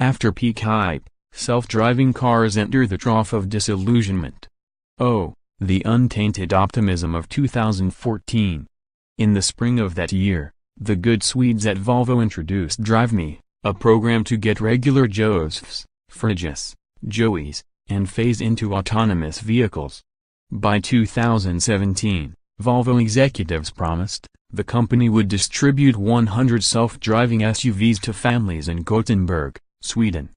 After peak hype, self-driving cars enter the trough of disillusionment. Oh, the untainted optimism of 2014. In the spring of that year, the good Swedes at Volvo introduced Drive Me, a program to get regular Joes, Friges, Joeys, and phase into autonomous vehicles. By 2017, Volvo executives promised the company would distribute 100 self-driving SUVs to families in Gothenburg, Sweden.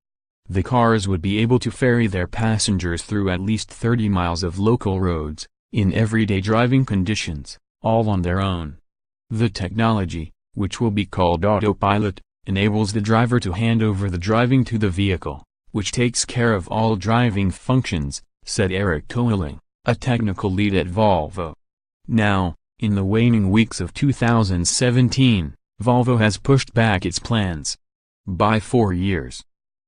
The cars would be able to ferry their passengers through at least 30 miles of local roads, in everyday driving conditions, all on their own. The technology, which will be called autopilot, enables the driver to hand over the driving to the vehicle, which takes care of all driving functions, said Eric Toeling, a technical lead at Volvo. Now, in the waning weeks of 2017, Volvo has pushed back its plans by 4 years.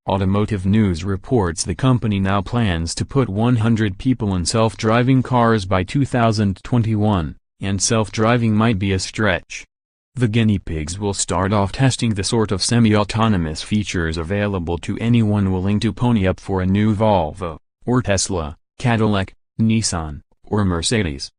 Automotive News reports the company now plans to put 100 people in self-driving cars by 2021, and self-driving might be a stretch. The guinea pigs will start off testing the sort of semi-autonomous features available to anyone willing to pony up for a new Volvo, or Tesla, Cadillac, Nissan, or Mercedes.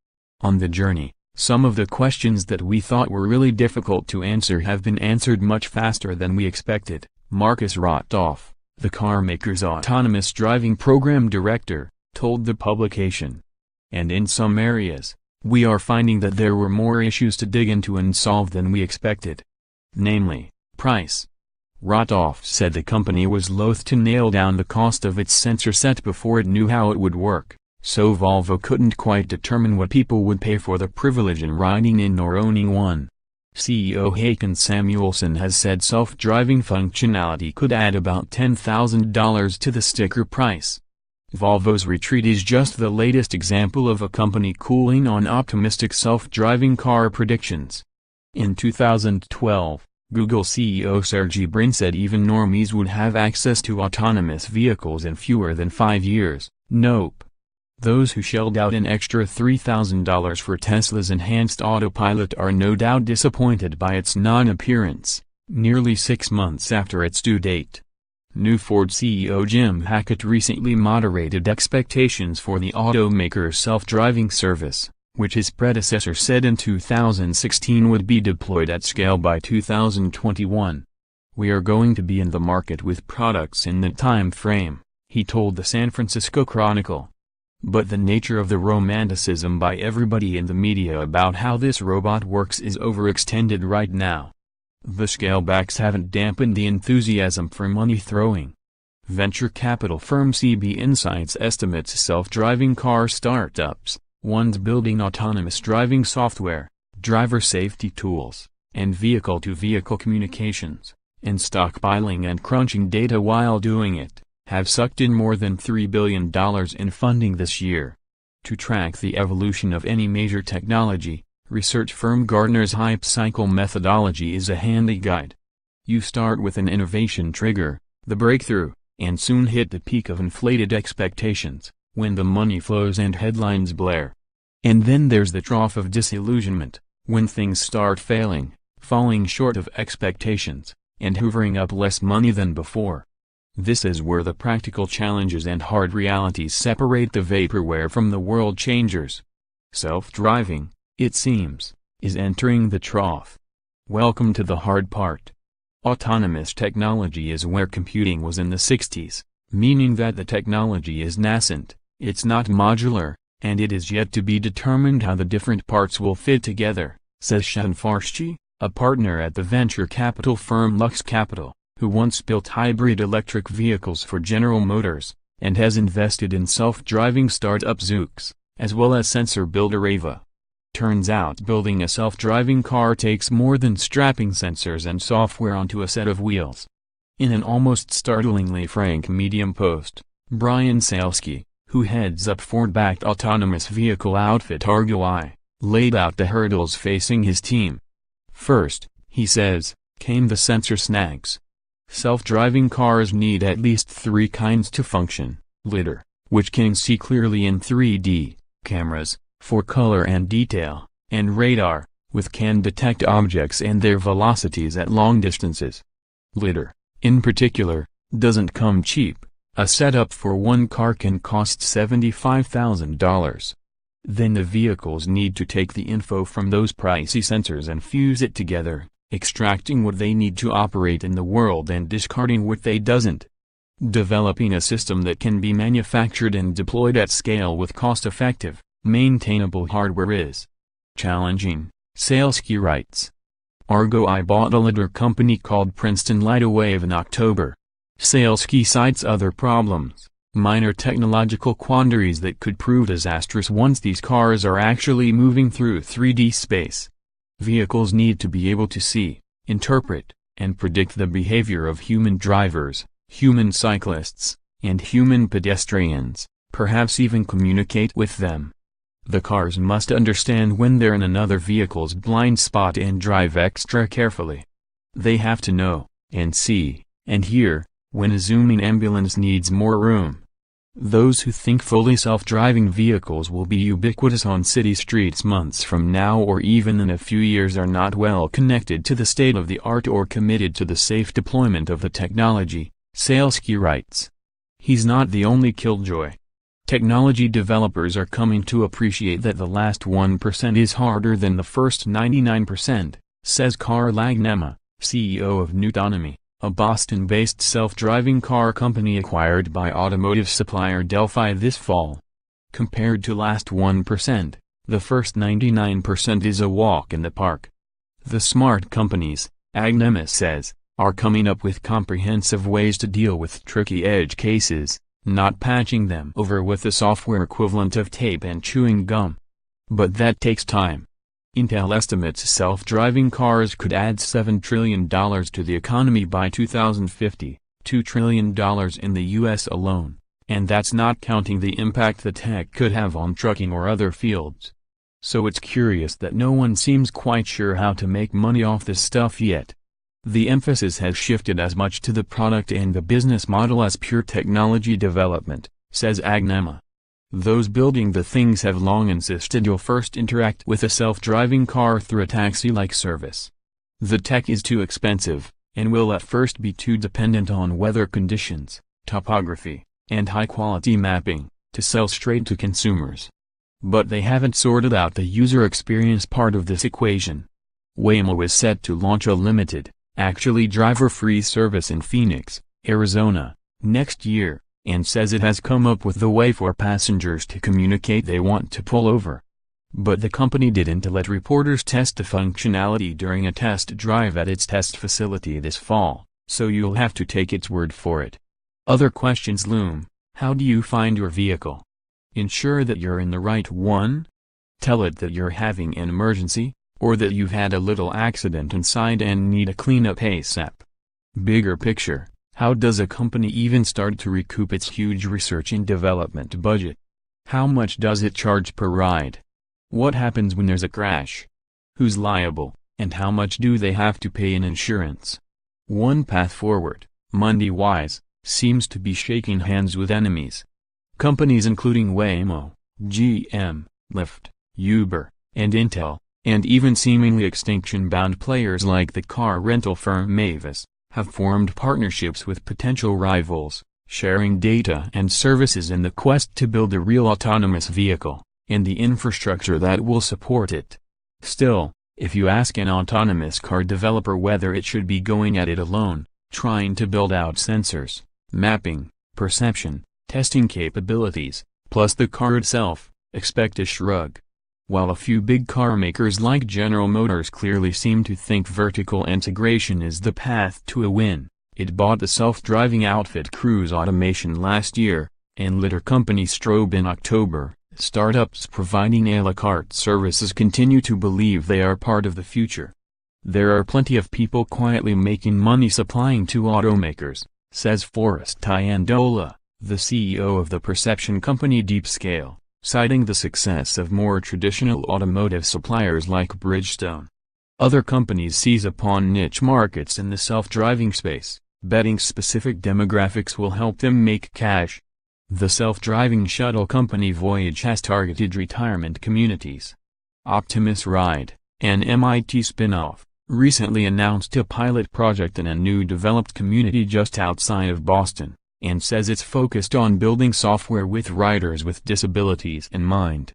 On the journey, some of the questions that we thought were really difficult to answer have been answered much faster than we expected, Markus Rothoff, the carmaker's autonomous driving program director, told the publication. And in some areas, we are finding that there were more issues to dig into and solve than we expected. Namely, price. Rothoff said the company was loath to nail down the cost of its sensor set before it knew how it would work, so Volvo couldn't quite determine what people would pay for the privilege in riding in or owning one. CEO Håkan Samuelsson has said self-driving functionality could add about $10,000 to the sticker price. Volvo's retreat is just the latest example of a company cooling on optimistic self-driving car predictions. In 2012, Google CEO Sergey Brin said even normies would have access to autonomous vehicles in fewer than 5 years. Nope. Those who shelled out an extra $3,000 for Tesla's enhanced autopilot are no doubt disappointed by its non-appearance, nearly 6 months after its due date. New Ford CEO Jim Hackett recently moderated expectations for the automaker's self-driving service, which his predecessor said in 2016 would be deployed at scale by 2021. "We are going to be in the market with products in that time frame," he told the San Francisco Chronicle. But the nature of the romanticism by everybody in the media about how this robot works is overextended right now. The scalebacks haven't dampened the enthusiasm for money throwing. Venture capital firm CB Insights estimates self-driving car startups, ones building autonomous driving software, driver safety tools, and vehicle-to-vehicle communications, and stockpiling and crunching data while doing it, have sucked in more than $3 billion in funding this year. To track the evolution of any major technology, research firm Gartner's hype cycle methodology is a handy guide. You start with an innovation trigger, the breakthrough, and soon hit the peak of inflated expectations, when the money flows and headlines blare. And then there's the trough of disillusionment, when things start failing, falling short of expectations, and hoovering up less money than before. This is where the practical challenges and hard realities separate the vaporware from the world changers. Self-driving, it seems, is entering the trough. Welcome to the hard part. Autonomous technology is where computing was in the 60s, meaning that the technology is nascent, it's not modular, and it is yet to be determined how the different parts will fit together, says Sean Farshchi, a partner at the venture capital firm Lux Capital, who once built hybrid electric vehicles for General Motors, and has invested in self-driving startup Zoox, as well as sensor builder Ava. Turns out building a self-driving car takes more than strapping sensors and software onto a set of wheels. In an almost startlingly frank Medium post, Brian Salesky, who heads up Ford-backed autonomous vehicle outfit Argo, laid out the hurdles facing his team. First, he says, came the sensor snags. Self-driving cars need at least 3 kinds to function: lidar, which can see clearly in 3D, cameras, for color and detail, and radar, which can detect objects and their velocities at long distances. Lidar, in particular, doesn't come cheap. A setup for one car can cost $75,000. Then the vehicles need to take the info from those pricey sensors and fuse it together, extracting what they need to operate in the world and discarding what they doesn't. Developing a system that can be manufactured and deployed at scale with cost-effective, maintainable hardware is challenging, Salesky writes. I bought a lidar company called Princeton LiDARWave in October. Salesky cites other problems, minor technological quandaries that could prove disastrous once these cars are actually moving through 3D space. Vehicles need to be able to see, interpret, and predict the behavior of human drivers, human cyclists, and human pedestrians, perhaps even communicate with them. The cars must understand when they're in another vehicle's blind spot and drive extra carefully. They have to know, and see, and hear, when a zooming ambulance needs more room. Those who think fully self-driving vehicles will be ubiquitous on city streets months from now or even in a few years are not well connected to the state-of-the-art or committed to the safe deployment of the technology, Salesky writes. He's not the only killjoy. Technology developers are coming to appreciate that the last 1% is harder than the first 99%, says Karl Agnema, CEO of Nutonomy, a Boston-based self-driving car company acquired by automotive supplier Delphi this fall. Compared to last 1%, the first 99% is a walk in the park. The smart companies, Agnema says, are coming up with comprehensive ways to deal with tricky edge cases, not patching them over with the software equivalent of tape and chewing gum. But that takes time. Intel estimates self-driving cars could add $7 trillion to the economy by 2050, $2 trillion in the US alone, and that's not counting the impact the tech could have on trucking or other fields. So it's curious that no one seems quite sure how to make money off this stuff yet. The emphasis has shifted as much to the product and the business model as pure technology development, says Agnema. Those building the things have long insisted you'll first interact with a self-driving car through a taxi-like service. The tech is too expensive, and will at first be too dependent on weather conditions, topography, and high-quality mapping, to sell straight to consumers. But they haven't sorted out the user experience part of this equation. Waymo is set to launch a limited, actually driver-free service in Phoenix, Arizona, next year, and says it has come up with the way for passengers to communicate they want to pull over. But the company didn't let reporters test the functionality during a test drive at its test facility this fall, so you'll have to take its word for it. Other questions loom. How do you find your vehicle? Ensure that you're in the right one? Tell it that you're having an emergency, or that you've had a little accident inside and need a cleanup ASAP. Bigger picture. How does a company even start to recoup its huge research and development budget? How much does it charge per ride? What happens when there's a crash? Who's liable, and how much do they have to pay in insurance? One path forward, money-wise, seems to be shaking hands with enemies. Companies including Waymo, GM, Lyft, Uber, and Intel, and even seemingly extinction-bound players like the car rental firm Mavis, have formed partnerships with potential rivals, sharing data and services in the quest to build a real autonomous vehicle, and the infrastructure that will support it. Still, if you ask an autonomous car developer whether it should be going at it alone, trying to build out sensors, mapping, perception, testing capabilities, plus the car itself, expect a shrug. While a few big car makers like General Motors clearly seem to think vertical integration is the path to a win, it bought the self-driving outfit Cruise Automation last year, and lidar company Strobe in October. Startups providing a la carte services continue to believe they are part of the future. There are plenty of people quietly making money supplying to automakers, says Forrest Tyandola, the CEO of the perception company DeepScale, citing the success of more traditional automotive suppliers like Bridgestone. Other companies seize upon niche markets in the self-driving space, betting specific demographics will help them make cash. The self-driving shuttle company Voyage has targeted retirement communities. Optimus Ride, an MIT spin-off, recently announced a pilot project in a new developed community just outside of Boston, and says it's focused on building software with riders with disabilities in mind.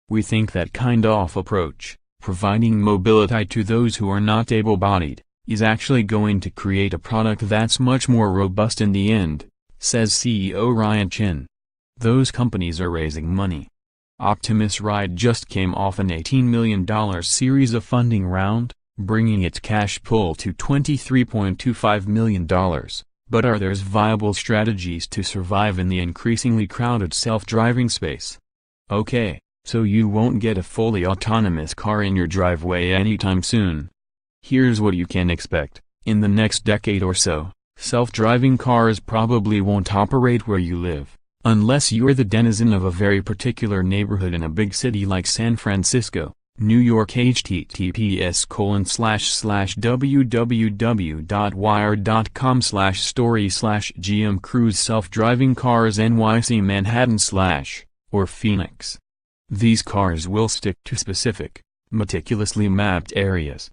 We think that kind of approach, providing mobility to those who are not able-bodied, is actually going to create a product that's much more robust in the end, says CEO Ryan Chin. Those companies are raising money. Optimus Ride just came off an $18 million series of funding round, bringing its cash pool to $23.25 million. But are there viable strategies to survive in the increasingly crowded self-driving space? Okay, so you won't get a fully autonomous car in your driveway anytime soon. Here's what you can expect. In the next decade or so, self-driving cars probably won't operate where you live, unless you're the denizen of a very particular neighborhood in a big city like San Francisco, New York. https://www.wired.com/story/GM Cruise Self-Driving Cars NYC Manhattan/ or Phoenix. These cars will stick to specific, meticulously mapped areas.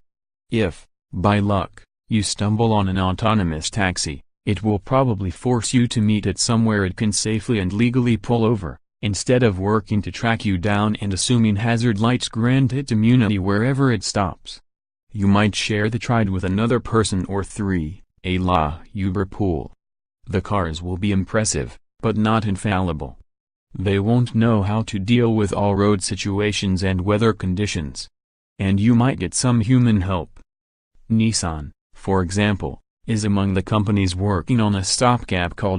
If, by luck, you stumble on an autonomous taxi, it will probably force you to meet it somewhere it can safely and legally pull over, instead of working to track you down and assuming hazard lights grant it immunity wherever it stops. You might share the ride with another person or three, a la Uber pool. The cars will be impressive, but not infallible. They won't know how to deal with all road situations and weather conditions. And you might get some human help. Nissan, for example, is among the companies working on a stopgap called